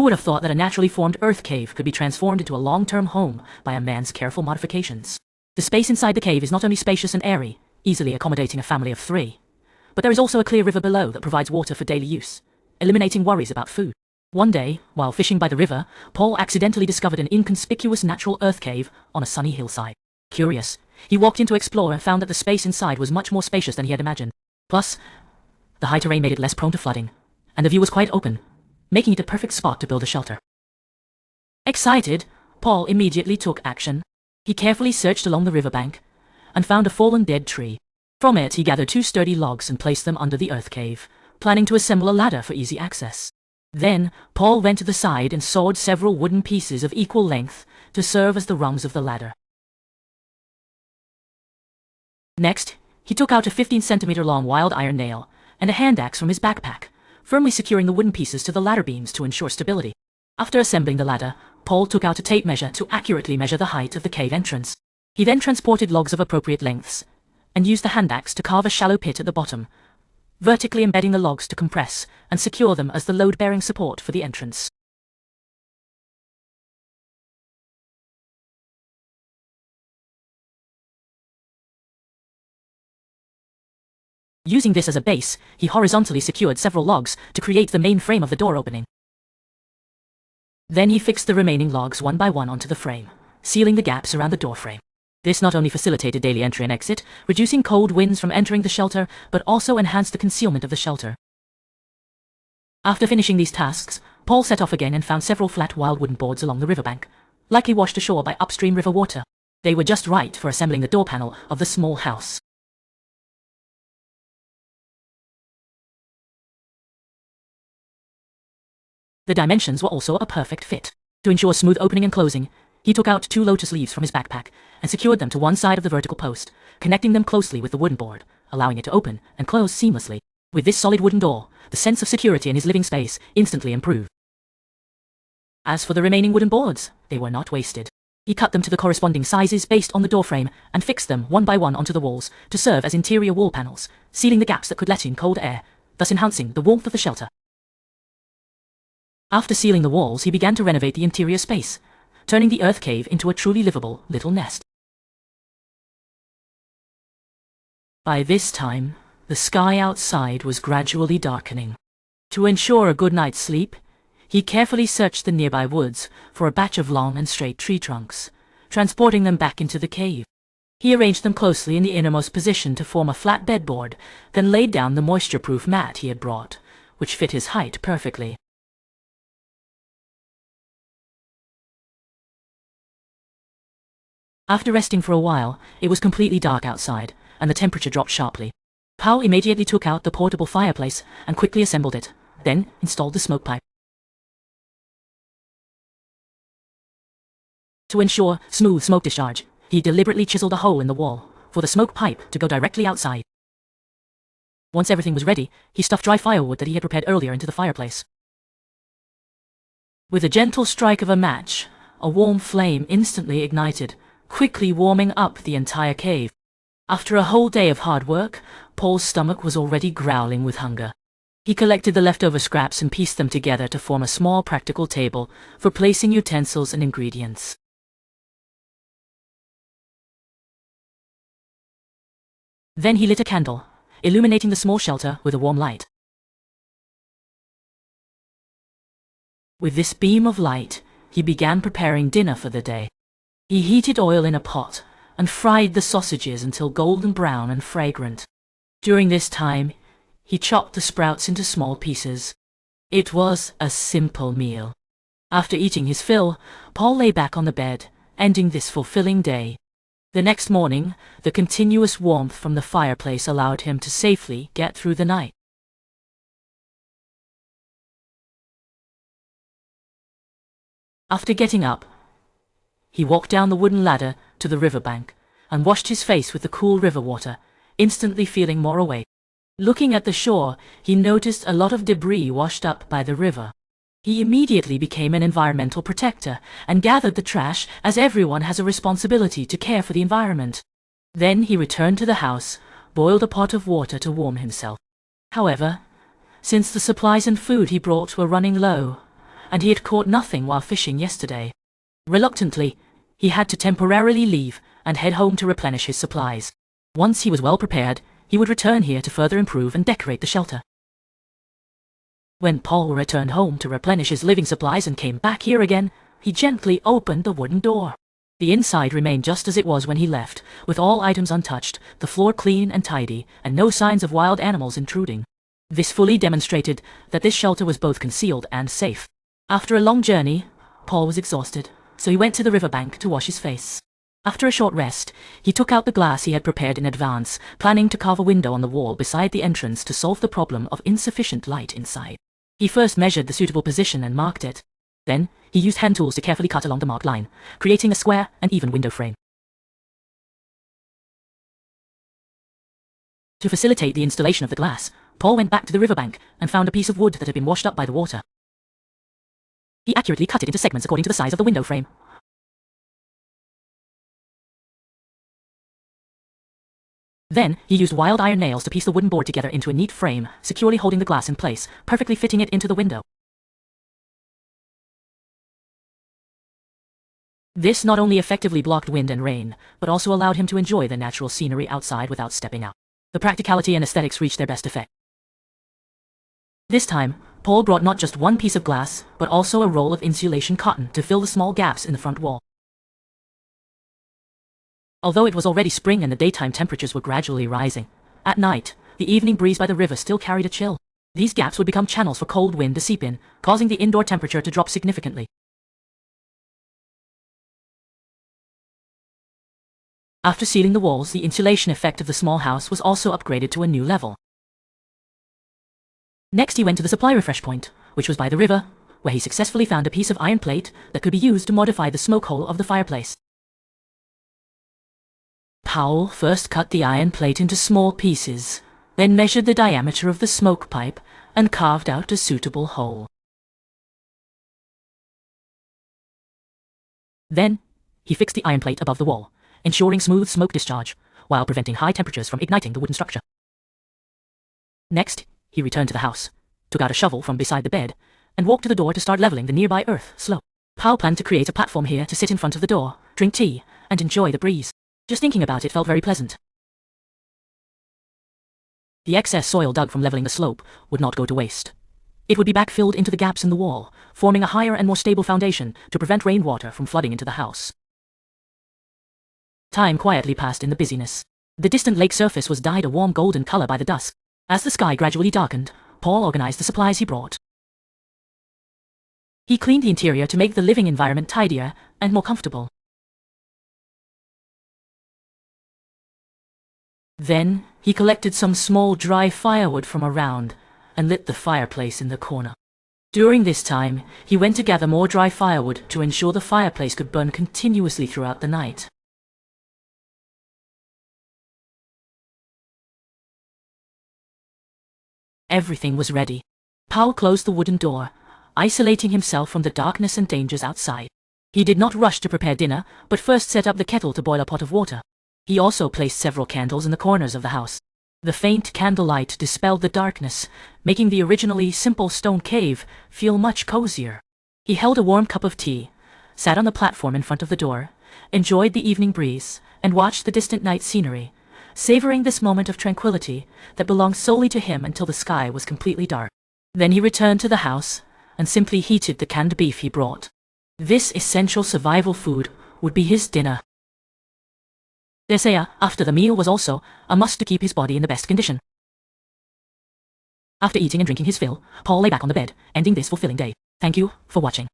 would have thought that a naturally formed earth cave could be transformed into a long-term home by a man's careful modifications? The space inside the cave is not only spacious and airy, easily accommodating a family of 3, but there is also a clear river below that provides water for daily use, eliminating worries about food. One day, while fishing by the river, Paul accidentally discovered an inconspicuous natural earth cave on a sunny hillside. Curious, he walked in to explore and found that the space inside was much more spacious than he had imagined. Plus, the high terrain made it less prone to flooding, and the view was quite open, making it a perfect spot to build a shelter. Excited, Paul immediately took action. He carefully searched along the riverbank and found a fallen dead tree. From it, he gathered 2 sturdy logs and placed them under the earth cave, planning to assemble a ladder for easy access. Then, Paul went to the side and sawed several wooden pieces of equal length to serve as the rungs of the ladder. Next, he took out a 15-centimeter long wild iron nail and a hand axe from his backpack, firmly securing the wooden pieces to the ladder beams to ensure stability. After assembling the ladder, Paul took out a tape measure to accurately measure the height of the cave entrance. He then transported logs of appropriate lengths and used the hand axe to carve a shallow pit at the bottom, vertically embedding the logs to compress and secure them as the load-bearing support for the entrance. Using this as a base, he horizontally secured several logs to create the main frame of the door opening. Then he fixed the remaining logs one by one onto the frame, sealing the gaps around the door frame. This not only facilitated daily entry and exit, reducing cold winds from entering the shelter, but also enhanced the concealment of the shelter. After finishing these tasks, Paul set off again and found several flat wild wooden boards along the riverbank, likely washed ashore by upstream river water. They were just right for assembling the door panel of the small house. The dimensions were also a perfect fit. To ensure smooth opening and closing, he took out 2 lotus leaves from his backpack and secured them to one side of the vertical post, connecting them closely with the wooden board, allowing it to open and close seamlessly. With this solid wooden door, the sense of security in his living space instantly improved. As for the remaining wooden boards, they were not wasted. He cut them to the corresponding sizes based on the door frame and fixed them one by one onto the walls to serve as interior wall panels, sealing the gaps that could let in cold air, thus enhancing the warmth of the shelter. After sealing the walls, he began to renovate the interior space, turning the earth cave into a truly livable little nest. By this time, the sky outside was gradually darkening. To ensure a good night's sleep, he carefully searched the nearby woods for a batch of long and straight tree trunks, transporting them back into the cave. He arranged them closely in the innermost position to form a flat bedboard, then laid down the moisture-proof mat he had brought, which fit his height perfectly. After resting for a while, it was completely dark outside, and the temperature dropped sharply. Paul immediately took out the portable fireplace and quickly assembled it, then installed the smoke pipe. To ensure smooth smoke discharge, he deliberately chiseled a hole in the wall for the smoke pipe to go directly outside. Once everything was ready, he stuffed dry firewood that he had prepared earlier into the fireplace. With a gentle strike of a match, a warm flame instantly ignited, quickly warming up the entire cave. After a whole day of hard work, Paul's stomach was already growling with hunger. He collected the leftover scraps and pieced them together to form a small practical table for placing utensils and ingredients. Then he lit a candle, illuminating the small shelter with a warm light. With this beam of light, he began preparing dinner for the day. He heated oil in a pot and fried the sausages until golden brown and fragrant. During this time, he chopped the sprouts into small pieces. It was a simple meal. After eating his fill, Paul lay back on the bed, ending this fulfilling day. The next morning, the continuous warmth from the fireplace allowed him to safely get through the night. After getting up, he walked down the wooden ladder to the riverbank and washed his face with the cool river water, instantly feeling more awake. Looking at the shore, he noticed a lot of debris washed up by the river. He immediately became an environmental protector and gathered the trash, as everyone has a responsibility to care for the environment. Then he returned to the house, boiled a pot of water to warm himself. However, since the supplies and food he brought were running low, and he had caught nothing while fishing yesterday. Reluctantly, he had to temporarily leave and head home to replenish his supplies. Once he was well prepared, he would return here to further improve and decorate the shelter. When Paul returned home to replenish his living supplies and came back here again, he gently opened the wooden door. The inside remained just as it was when he left, with all items untouched, the floor clean and tidy, and no signs of wild animals intruding. This fully demonstrated that this shelter was both concealed and safe. After a long journey, Paul was exhausted, so he went to the riverbank to wash his face. After a short rest, he took out the glass he had prepared in advance, planning to carve a window on the wall beside the entrance to solve the problem of insufficient light inside. He first measured the suitable position and marked it. Then, he used hand tools to carefully cut along the marked line, creating a square and even window frame. To facilitate the installation of the glass, Paul went back to the riverbank and found a piece of wood that had been washed up by the water. He accurately cut it into segments according to the size of the window frame. Then, he used wild iron nails to piece the wooden board together into a neat frame, securely holding the glass in place, perfectly fitting it into the window. This not only effectively blocked wind and rain, but also allowed him to enjoy the natural scenery outside without stepping out. The practicality and aesthetics reached their best effect. This time, Paul brought not just one piece of glass, but also a roll of insulation cotton to fill the small gaps in the front wall. Although it was already spring and the daytime temperatures were gradually rising, at night, the evening breeze by the river still carried a chill. These gaps would become channels for cold wind to seep in, causing the indoor temperature to drop significantly. After sealing the walls, the insulation effect of the small house was also upgraded to a new level. Next, he went to the supply refresh point, which was by the river, where he successfully found a piece of iron plate that could be used to modify the smoke hole of the fireplace. Powell first cut the iron plate into small pieces, then measured the diameter of the smoke pipe and carved out a suitable hole. Then, he fixed the iron plate above the wall, ensuring smooth smoke discharge, while preventing high temperatures from igniting the wooden structure. Next, he returned to the house, took out a shovel from beside the bed, and walked to the door to start leveling the nearby earth slope. Powell planned to create a platform here to sit in front of the door, drink tea, and enjoy the breeze. Just thinking about it felt very pleasant. The excess soil dug from leveling the slope would not go to waste. It would be backfilled into the gaps in the wall, forming a higher and more stable foundation to prevent rainwater from flooding into the house. Time quietly passed in the busyness. The distant lake surface was dyed a warm golden color by the dusk. As the sky gradually darkened, Paul organized the supplies he brought. He cleaned the interior to make the living environment tidier and more comfortable. Then, he collected some small dry firewood from around and lit the fireplace in the corner. During this time, he went to gather more dry firewood to ensure the fireplace could burn continuously throughout the night. Everything was ready. Powell closed the wooden door, isolating himself from the darkness and dangers outside. He did not rush to prepare dinner, but first set up the kettle to boil a pot of water. He also placed several candles in the corners of the house. The faint candlelight dispelled the darkness, making the originally simple stone cave feel much cozier. He held a warm cup of tea, sat on the platform in front of the door, enjoyed the evening breeze, and watched the distant night scenery, savoring this moment of tranquility that belonged solely to him until the sky was completely dark. Then he returned to the house and simply heated the canned beef he brought. This essential survival food would be his dinner. They say after the meal was also a must to keep his body in the best condition. After eating and drinking his fill, Paul lay back on the bed, ending this fulfilling day. Thank you for watching.